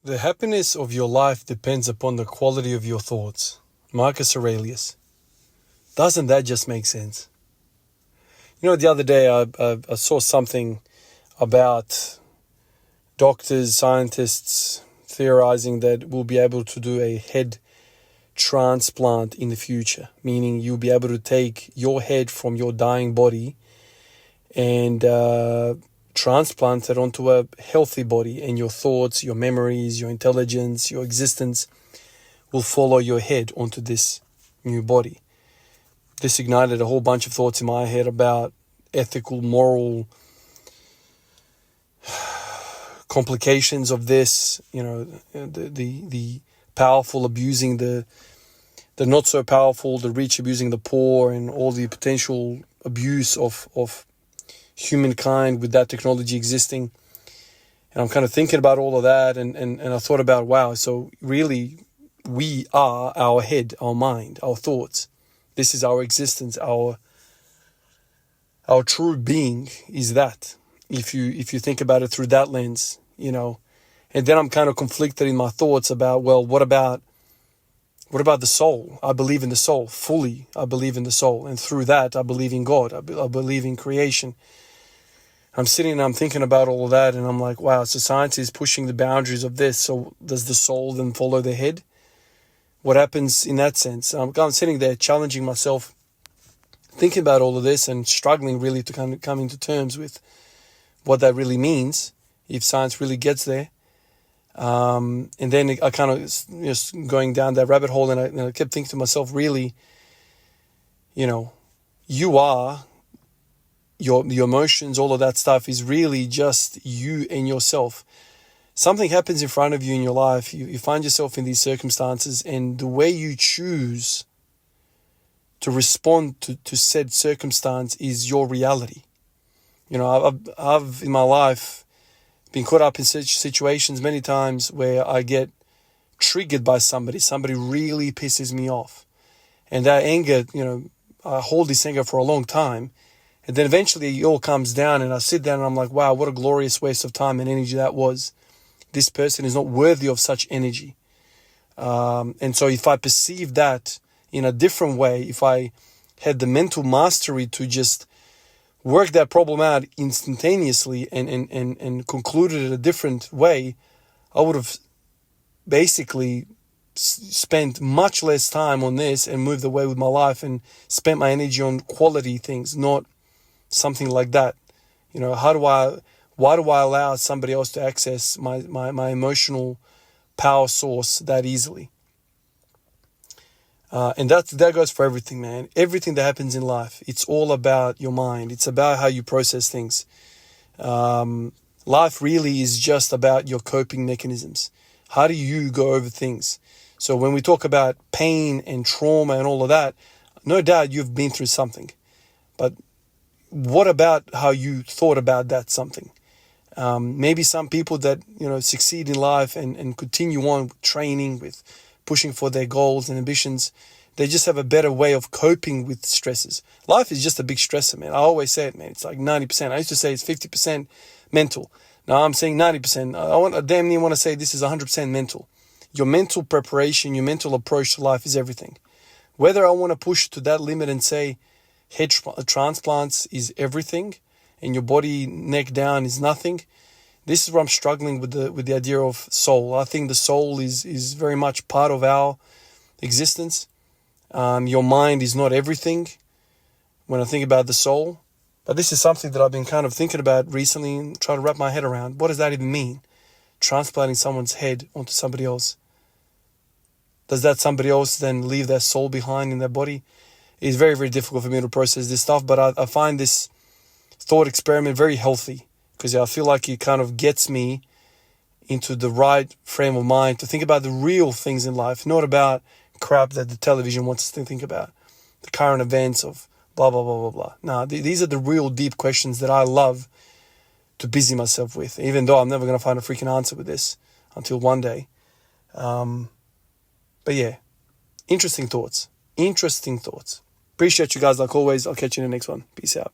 The happiness of your life depends upon the quality of your thoughts. Marcus Aurelius. Doesn't that just make sense? You know, the other day I saw something about doctors, scientists theorizing that we'll be able to do a head transplant in the future, meaning you'll be able to take your head from your dying body and transplant it onto a healthy body, and your thoughts, your memories, your intelligence, your existence will follow your head onto this new body. This ignited a whole bunch of thoughts in my head about ethical, moral complications of this, the powerful abusing the not so powerful, the rich abusing the poor, and all the potential abuse of humankind with that technology existing. And I'm kind of thinking about all of that, and I thought about, wow, so really we are our head, our mind, our thoughts. This is our existence, our true being is that. If you think about it through that lens, and then I'm kind of conflicted in my thoughts about, well, what about the soul? I believe in the soul fully. I believe in the soul, and through that I believe in God. I believe in creation. I'm sitting and I'm thinking about all of that, and I'm like, wow, so science is pushing the boundaries of this. So does the soul then follow the head? What happens in that sense? I'm sitting there challenging myself, thinking about all of this and struggling really to kind of come into terms with what that really means, if science really gets there. And then I kind of just going down that rabbit hole, and I kept thinking to myself, really, you are, your emotions, all of that stuff is really just you and yourself. Something happens in front of you in your life, you find yourself in these circumstances, and the way you choose to respond to said circumstance is your reality. I've in my life been caught up in such situations many times where I get triggered by somebody really pisses me off. And that anger, I hold this anger for a long time. And then eventually it all comes down, and I sit down and I'm like, wow, what a glorious waste of time and energy that was. This person is not worthy of such energy. And so if I perceive that in a different way, if I had the mental mastery to just work that problem out instantaneously and conclude it a different way, I would have basically spent much less time on this and moved away with my life and spent my energy on quality things, not something like that. Why do I allow somebody else to access my emotional power source that easily? And that goes for everything, man. Everything that happens in life, it's all about your mind. It's about how you process things. Life really is just about your coping mechanisms. How do you go over things? So when we talk about pain and trauma and all of that, no doubt you've been through something. But what about how you thought about that something? Maybe some people that, succeed in life and continue on with training, with pushing for their goals and ambitions, they just have a better way of coping with stresses. Life is just a big stressor, man. I always say it, man. It's like 90%. I used to say it's 50% mental. Now I'm saying 90%. I damn near want to say this is 100% mental. Your mental preparation, your mental approach to life is everything. Whether I want to push to that limit and say head transplants is everything and your body neck down is nothing, this is where I'm struggling with the idea of soul. I think the soul is very much part of our existence. Your mind is not everything when I think about the soul. But this is something that I've been kind of thinking about recently and trying to wrap my head around. What does that even mean? Transplanting someone's head onto somebody else. Does that somebody else then leave their soul behind in their body? It's very, very difficult for me to process this stuff, but I find this thought experiment very healthy because I feel like it kind of gets me into the right frame of mind to think about the real things in life, not about crap that the television wants us to think about, the current events of blah, blah, blah, blah, blah. Now, these are the real deep questions that I love to busy myself with, even though I'm never going to find a freaking answer with this until one day. But yeah, interesting thoughts. Appreciate you guys like always. I'll catch you in the next one. Peace out.